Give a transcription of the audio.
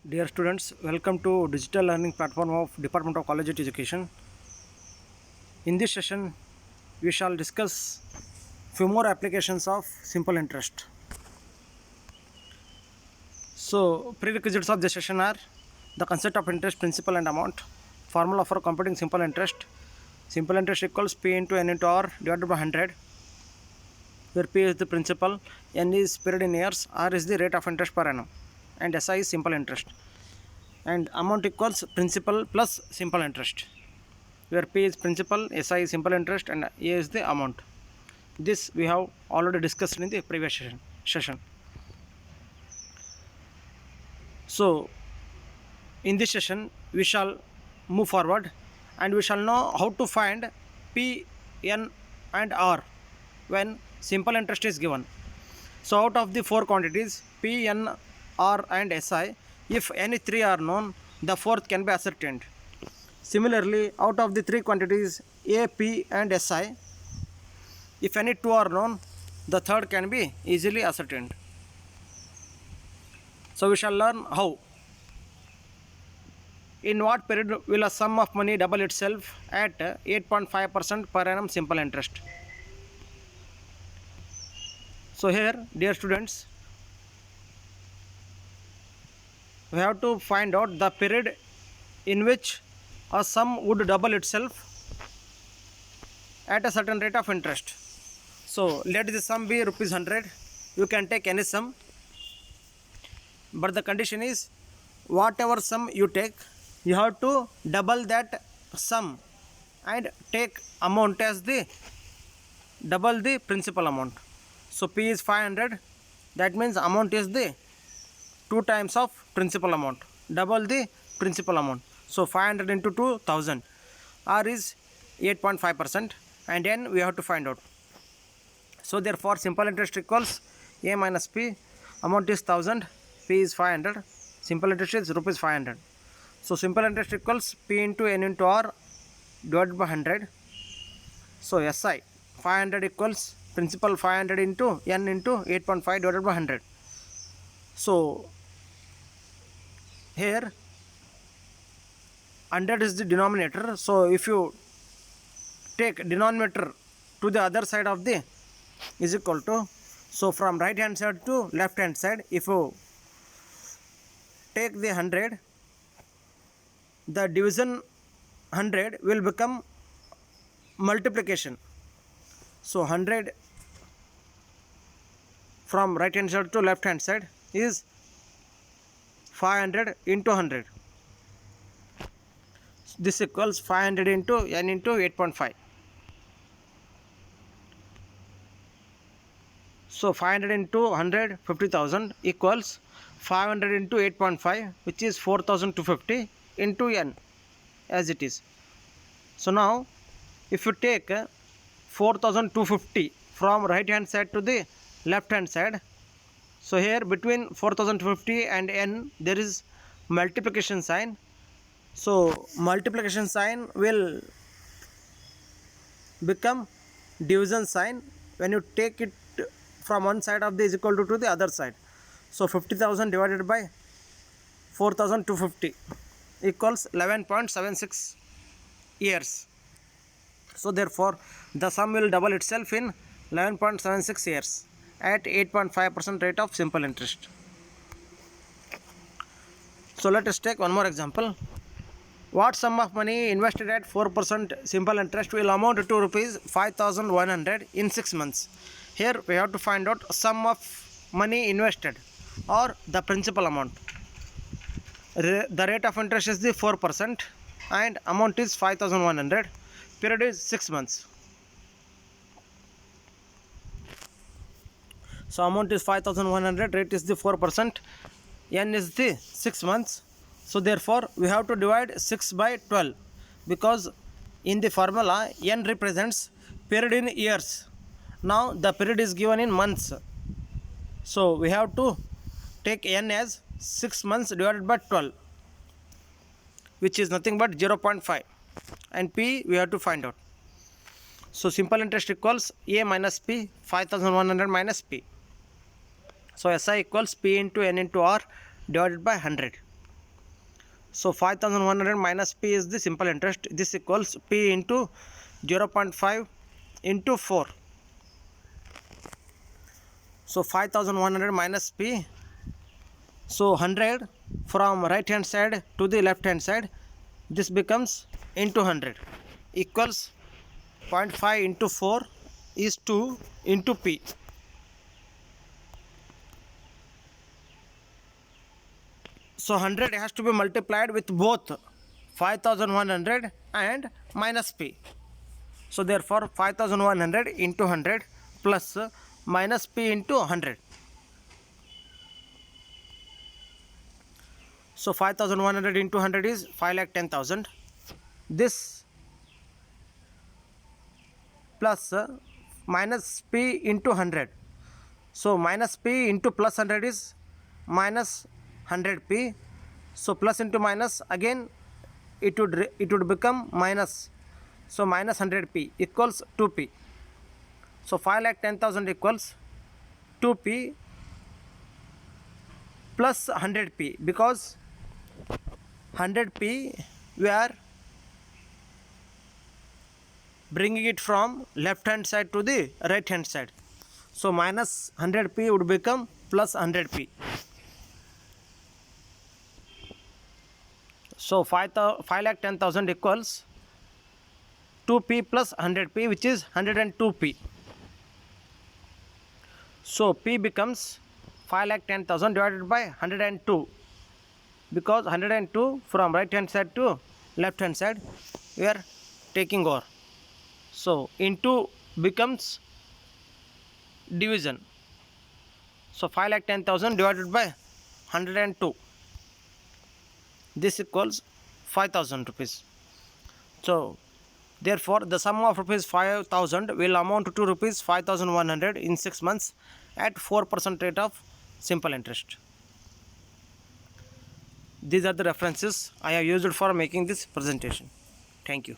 Dear students, welcome to digital learning platform of Department of Collegiate Education. In this session, we shall discuss few more applications of simple interest. So, prerequisites of this session are the concept of interest, principal and amount, formula for computing simple interest. Simple interest equals P into N into R divided by 100, where P is the principal, N is period in years, R is the rate of interest per annum, and SI is simple interest. And amount equals principal plus simple interest, where P is principal, SI is simple interest, and A is the amount. This we have already discussed in the previous session. So, in this session, we shall move forward and we shall know how to find P, N, and R when simple interest is given. So, out of the four quantities P, N, R, and SI, if any three are known, the fourth can be ascertained. Similarly, out of the three quantities A, P, and SI, if any two are known, the third can be easily ascertained. So, we shall learn how. In what period will a sum of money double itself at 8.5% per annum simple interest? So, here, dear students, we have to find out the period in which a sum would double itself at a certain rate of interest. So, let the sum be rupees 100. You can take any sum, but the condition is whatever sum you take, you have to double that sum and take amount as the double the principal amount. So, P is 500, that means amount is the 2 times of principal amount, double the principal amount. So, 500 into 2000, R is 8.5%, and N we have to find out. So, therefore, simple interest equals A minus P, amount is 1000, P is 500, simple interest is rupees 500. So, simple interest equals P into N into R divided by 100. So, SI 500 equals principal 500 into N into 8.5 divided by 100. So, here 100 is the denominator. So, if you take denominator to the other side of the is equal to, so from right hand side to left hand side, if you take the 100, the division 100 will become multiplication. So, 100 from right hand side to left hand side is 500 into 100. This equals 500 into N into 8.5. So, 500 into 100, 50,000 equals 500 into 8.5, which is 4,250 into N as it is. So, now if you take 4,250 from right hand side to the left hand side, so here between 4,250 and N there is multiplication sign. So, multiplication sign will become division sign when you take it from one side of the is equal to the other side. So, 50,000 divided by 4,250 equals 11.76 years. So, therefore, the sum will double itself in 11.76 years at 8.5% rate of simple interest. So, let us take one more example. What sum of money invested at 4% simple interest will amount to rupees 5,100 in 6 months? Here we have to find out sum of money invested or the principal amount. The rate of interest is the 4% and amount is 5,100. Period is 6 months. So, amount is 5,100, rate is the 4%, N is the 6 months. So, therefore, we have to divide 6 by 12 because in the formula N represents period in years. Now, the period is given in months. So, we have to take N as 6 months divided by 12, which is nothing but 0.5, and P we have to find out. So, simple interest equals A minus P, 5,100 minus P. So, SI equals P into N into R divided by 100. So 5100 minus P is the simple interest. This equals P into 0.5 into 4. So 5100 minus P. So 100 from right hand side to the left hand side. This becomes into 100 equals 0.5 into 4 is 2 into P. So 100 has to be multiplied with both 5100 and minus P. So therefore 5100 into 100 plus minus P into 100. So 5100 into 100 is 5,10,000. This plus minus P into 100. So minus P into plus 100 is minus 100P. So plus into minus, again it would become minus. So minus 100P equals 2P. So 5,10,000 equals 2P plus 100P, because 100P we are bringing it from left hand side to the right hand side. So minus 100P would become plus 100P. So 5,10,000 equals 2P plus 100P, which is 102P. So P becomes 5,10,000 divided by 102, because 102 from right hand side to left hand side we are taking over. So into becomes division. So 5,10,000 divided by 102. This equals 5,000 rupees. So therefore the sum of rupees 5,000 will amount to rupees 5,100 in 6 months at 4% rate of simple interest. These are the references I have used for making this presentation. Thank you.